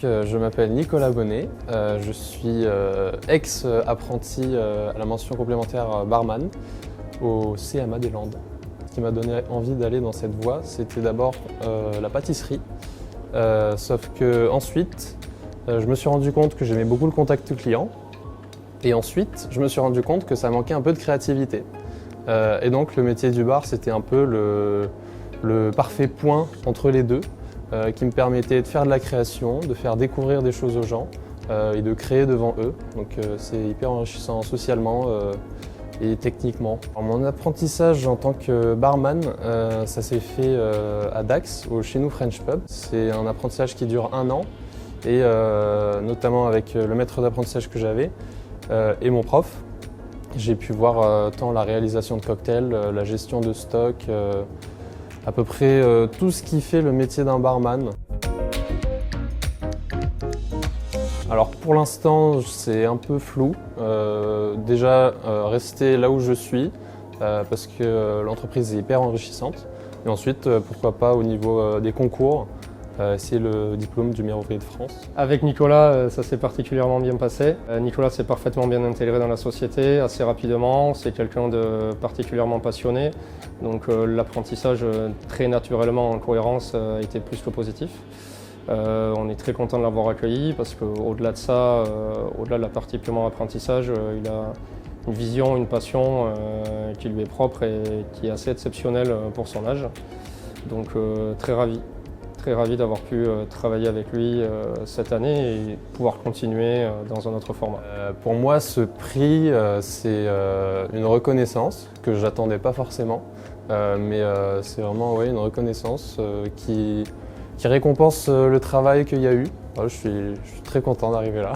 Je m'appelle Nicolas Bonnet, je suis ex-apprenti à la mention complémentaire barman au CMA des Landes. Ce qui m'a donné envie d'aller dans cette voie, c'était d'abord la pâtisserie, sauf que ensuite je me suis rendu compte que j'aimais beaucoup le contact client et ensuite je me suis rendu compte que ça manquait un peu de créativité. Et donc le métier du bar, c'était un peu le parfait point entre les deux. Qui me permettait de faire de la création, de faire découvrir des choses aux gens et de créer devant eux. Donc c'est hyper enrichissant socialement et techniquement. Alors, mon apprentissage en tant que barman, ça s'est fait à Dax, au Chez Nous French Pub. C'est un apprentissage qui dure 1 an et notamment avec le maître d'apprentissage que j'avais et mon prof. J'ai pu voir tant la réalisation de cocktails, la gestion de stock, à peu près tout ce qui fait le métier d'un barman. Alors pour l'instant c'est un peu flou, déjà rester là où je suis parce que l'entreprise est hyper enrichissante et ensuite pourquoi pas au niveau des concours, c'est le diplôme du meilleur ouvrier de France. Avec Nicolas, ça s'est particulièrement bien passé. Nicolas s'est parfaitement bien intégré dans la société assez rapidement. C'est quelqu'un de particulièrement passionné. Donc l'apprentissage très naturellement en cohérence a été plus que positif. On est très content de l'avoir accueilli parce qu'au-delà de ça, au-delà de la partie purement apprentissage, il a une vision, une passion qui lui est propre et qui est assez exceptionnelle pour son âge. Donc très ravi d'avoir pu travailler avec lui cette année et pouvoir continuer dans un autre format. Pour moi, ce prix, c'est une reconnaissance que je n'attendais pas forcément, mais c'est vraiment une reconnaissance qui récompense le travail qu'il y a eu. Je suis très content d'arriver là.